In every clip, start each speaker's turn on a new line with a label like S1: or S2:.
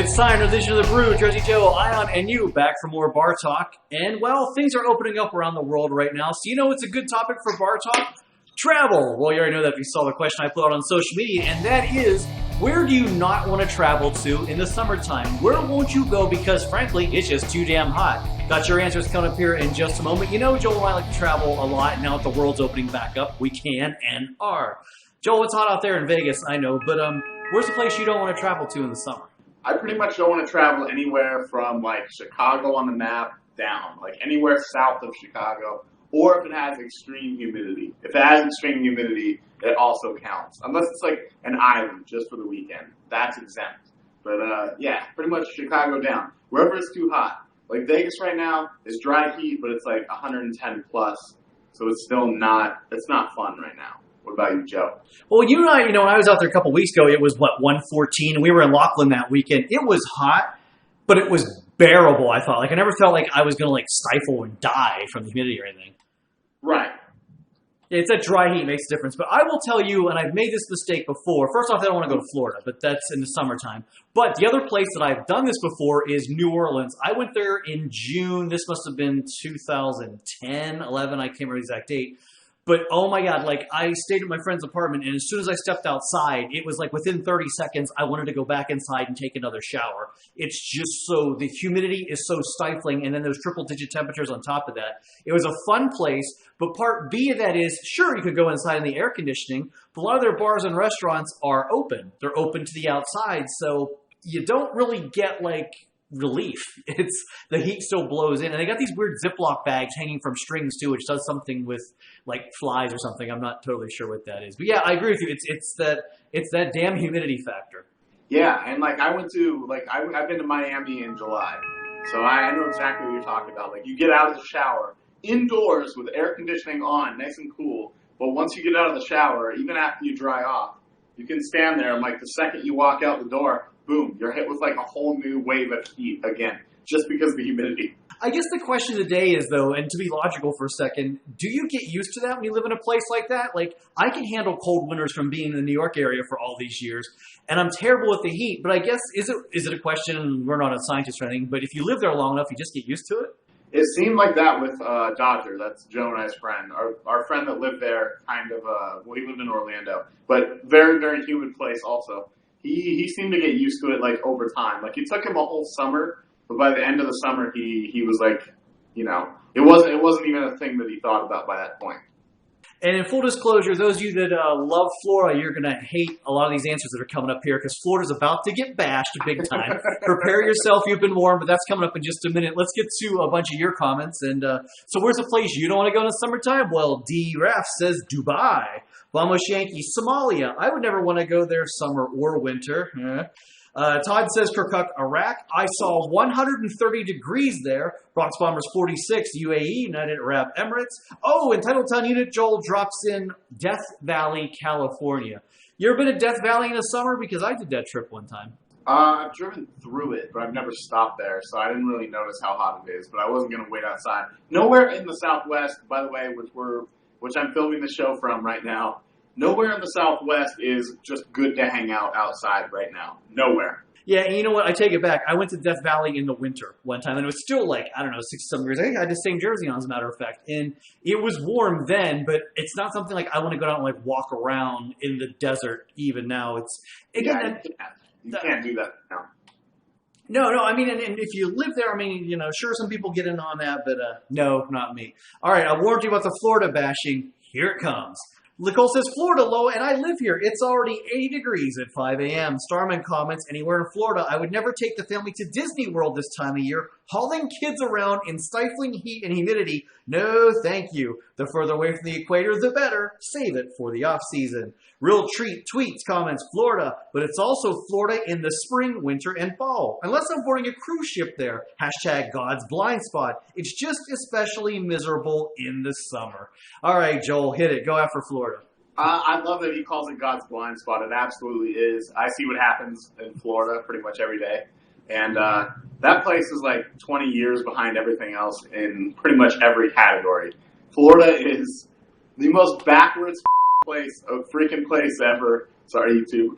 S1: It's time to edition of the Brew. Jersey Joe, Ion, and you back for more bar talk. And, well, things are opening up around the world right now. So you know what's a good topic for bar talk? Travel. Well, you already know that if you saw the question I put out on social media. And that is, where do you not want to travel to in the summertime? Where won't you go because, frankly, it's just too damn hot? Got your answers coming up here in just a moment. You know Joel and I like to travel a lot. Now that the world's opening back up, we can and are. Joel, it's hot out there in Vegas, I know. But where's the place you don't want to travel to in the summer?
S2: I pretty much don't want to travel anywhere from, like, Chicago on the map down. Like, anywhere south of Chicago. Or if it has extreme humidity. If it has extreme humidity, it also counts. Unless it's, like, an island just for the weekend. That's exempt. But, yeah, pretty much Chicago down. Wherever it's too hot. Like, Vegas right now is dry heat, but it's, like, 110 plus. So it's still not, it's not fun right now. What about you, Joe?
S1: Well, you and I, when I was out there a couple weeks ago, it was, 114, and we were in Laughlin that weekend. It was hot, but it was bearable, I thought. Like, I never felt like I was going to, stifle and die from the humidity or anything.
S2: Right.
S1: Yeah, it's that dry heat makes a difference. But I will tell you, and I've made this mistake before. First off, I don't want to go to Florida, but that's in the summertime. But the other place that I've done this before is New Orleans. I went there in June. This must have been 2010, 11. I can't remember the exact date. But, oh my God, I stayed at my friend's apartment, and as soon as I stepped outside, it was within 30 seconds, I wanted to go back inside and take another shower. It's just the humidity is so stifling, and then those triple-digit temperatures on top of that. It was a fun place, but part B of that is, sure, you could go inside in the air conditioning, but a lot of their bars and restaurants are open. They're open to the outside, so you don't really get, relief. It's the heat still blows in, and they got these weird Ziploc bags hanging from strings too, which does something with flies or something. I'm not totally sure what that is, but yeah, I agree with you. It's that damn humidity factor.
S2: Yeah, and I went to I've been to Miami in July, so I know exactly what you're talking about. You get out of the shower indoors with air conditioning on, nice and cool. But once you get out of the shower, even after you dry off, you can stand there and the second you walk out the door, boom, you're hit with a whole new wave of heat again, just because of the humidity.
S1: I guess the question today is, though, and to be logical for a second, do you get used to that when you live in a place like that? I can handle cold winters from being in the New York area for all these years, and I'm terrible with the heat, but I guess, is it a question, we're not a scientist or anything, but if you live there long enough, you just get used to it?
S2: It seemed like that with Dodger. That's Joe and I's friend. Our friend that lived there he lived in Orlando, but very, very humid place also. He seemed to get used to it over time. It took him a whole summer, but by the end of the summer he was it wasn't even a thing that he thought about by that point.
S1: And in full disclosure, those of you that love Florida, you're going to hate a lot of these answers that are coming up here because Florida's about to get bashed big time. Prepare yourself, you've been warned, but that's coming up in just a minute. Let's get to a bunch of your comments. And so where's a place you don't want to go in the summertime? Well, D. Raff says Dubai. Vamos Yankee, Somalia. I would never want to go there summer or winter. Todd says Kirkuk, Iraq. I saw 130 degrees there. Bronx Bombers 46, UAE, United Arab Emirates. Oh, and Titletown Unit Joel drops in Death Valley, California. You ever been to Death Valley in the summer? Because I did that trip one time.
S2: I've driven through it, but I've never stopped there, so I didn't really notice how hot it is, but I wasn't going to wait outside. Nowhere in the Southwest, by the way, which I'm filming the show from right now, nowhere in the Southwest is just good to hang out outside right now. Nowhere.
S1: Yeah, and you know what? I take it back. I went to Death Valley in the winter one time, and it was still 60-some degrees. I think I had the same jersey on, as a matter of fact. And it was warm then, but it's not something I want to go out and walk around in the desert even now. You
S2: can't do that now.
S1: No, I mean, and if you live there, sure, some people get in on that, but no, not me. All right, I warned you about the Florida bashing. Here it comes. Nicole says, Florida low, and I live here. It's already 80 degrees at 5 a.m. Starman comments, anywhere in Florida, I would never take the family to Disney World this time of year. Hauling kids around in stifling heat and humidity, no thank you. The further away from the equator, the better. Save it for the off-season. Real Treat tweets, comments, Florida, but it's also Florida in the spring, winter, and fall. Unless I'm boarding a cruise ship there. Hashtag God's blind spot. It's just especially miserable in the summer. All right, Joel, hit it. Go after Florida.
S2: I love that he calls it God's blind spot. It absolutely is. I see what happens in Florida pretty much every day. And that place is 20 years behind everything else in pretty much every category. Florida is the most backwards freaking place ever. Sorry, YouTube.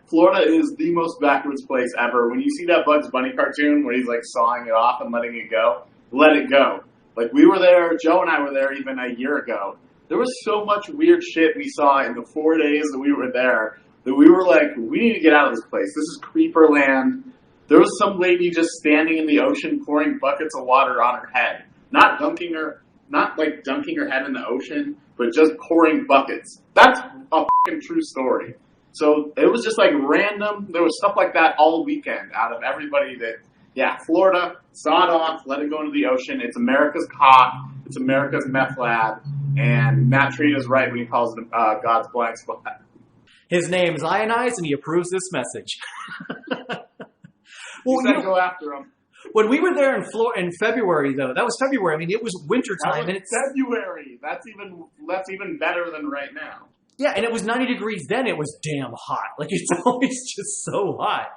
S2: Florida is the most backwards place ever. When you see that Bugs Bunny cartoon where he's like sawing it off and letting it go, let it go. Like we were there, Joe and I were there even a year ago. There was so much weird shit we saw in the 4 days that we were there that we were like, we need to get out of this place. This is creeper land. There was some lady just standing in the ocean pouring buckets of water on her head. Not dunking her head in the ocean, but just pouring buckets. That's a fucking true story. So it was just like random. There was stuff like that all weekend out of everybody that, yeah, Florida, saw it off, let it go into the ocean. It's America's cock. It's America's meth lab. And Matt Trina's right when he calls it God's blank spot.
S1: His name's ionized and he approves this message.
S2: Well, you go after him.
S1: When we were there in February, though, that was February. I mean, it was wintertime.
S2: And it's February. That's even better than right now.
S1: Yeah, and it was 90 degrees then. It was damn hot. Like, it's always just so hot.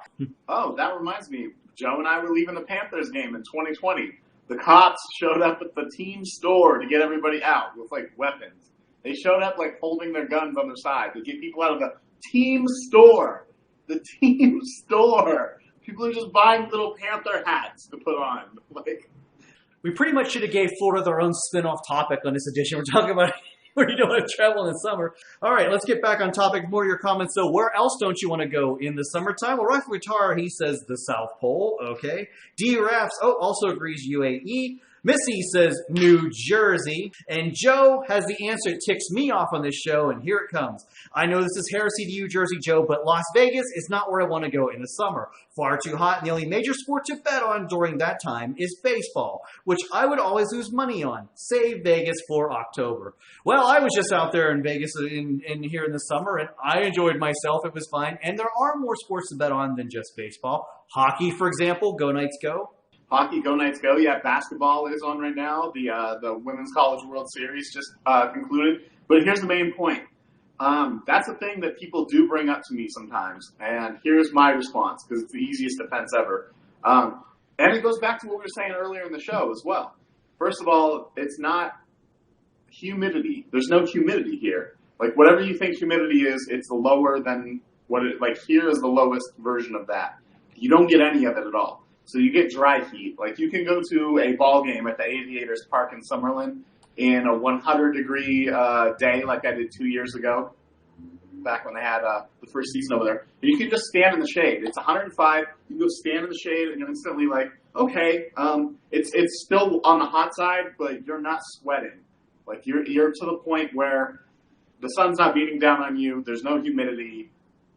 S2: Oh, that reminds me. Joe and I were leaving the Panthers game in 2020. The cops showed up at the team store to get everybody out with, like, weapons. They showed up, like, holding their guns on their side to get people out of the team store. The team store. People are just buying little Panther hats to put on. Like,
S1: we pretty much should have gave Florida their own spin-off topic on this edition. We're talking about where you don't want to travel in the summer. All right, let's get back on topic. More of your comments. So where else don't you want to go in the summertime? Well, Rifle Guitar, he says the South Pole. Okay. D. Rafts, also agrees UAE. Missy says New Jersey. And Joe has the answer that ticks me off on this show, and here it comes. I know this is heresy to you, Jersey Joe, but Las Vegas is not where I want to go in the summer. Far too hot, and the only major sport to bet on during that time is baseball, which I would always lose money on. Save Vegas for October. Well, I was just out there in Vegas here in the summer, and I enjoyed myself. It was fine. And there are more sports to bet on than just baseball. Hockey, for example. Go Knights, go.
S2: Hockey, go Knights, go. Yeah, basketball is on right now. The Women's College World Series just concluded. But here's the main point. That's the thing that people do bring up to me sometimes. And here's my response, because it's the easiest defense ever. And it goes back to what we were saying earlier in the show as well. First of all, it's not humidity. There's no humidity here. Like, whatever you think humidity is, it's lower than what it, like, here is the lowest version of that. You don't get any of it at all. So you get dry heat. Like, you can go to a ball game at the Aviators Park in Summerlin in a 100-degree day like I did 2 years ago, back when they had the first season over there. And you can just stand in the shade. It's 105. You can go stand in the shade, and you're instantly like, okay, it's still on the hot side, but you're not sweating. Like, you're to the point where the sun's not beating down on you. There's no humidity.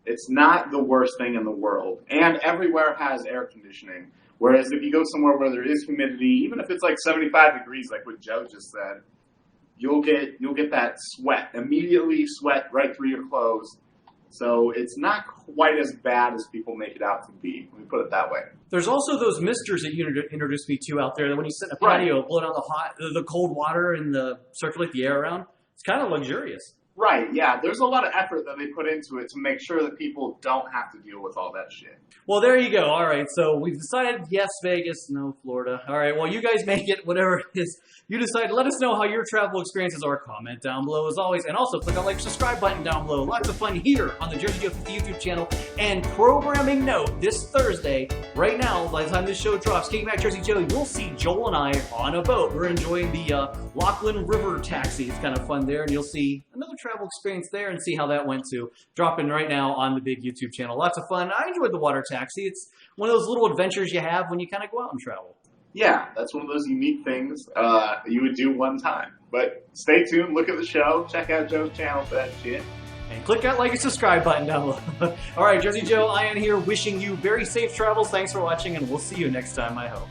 S2: It's not the worst thing in the world. And everywhere has air conditioning. Whereas if you go somewhere where there is humidity, even if it's like 75 degrees, like what Joe just said, you'll get that sweat. Immediately sweat right through your clothes. So it's not quite as bad as people make it out to be. Let me put it that way.
S1: There's also those misters that you introduced me to out there that when you sit in a patio, blow down the cold water and circulate the air around. It's kind of luxurious.
S2: Right, yeah. There's a lot of effort that they put into it to make sure that people don't have to deal with all that shit.
S1: Well, there you go. All right, so we've decided yes, Vegas, no, Florida. All right, well, you guys make it whatever it is you decide. Let us know how your travel experiences are. Comment down below as always. And also click on the subscribe button down below. Lots of fun here on the Jersey Joe 50 YouTube channel. And programming note, this Thursday, right now, by the time this show drops, Kicking Back Jersey Joe, you'll see Joel and I on a boat. We're enjoying the Lachlan River taxi. It's kind of fun there, and you'll see another travel experience there and see how that went too. Dropping right now on the big YouTube channel. Lots of fun. I enjoyed the water taxi. It's one of those little adventures you have when you kind of go out and travel. Yeah, that's one of those unique things you would do one time. But stay tuned, look at the show, check out Joe's channel for that shit. And click that like and subscribe button down below. All right, Jersey Joe, Ian here, wishing you very safe travels. Thanks for watching, and we'll see you next time, I hope.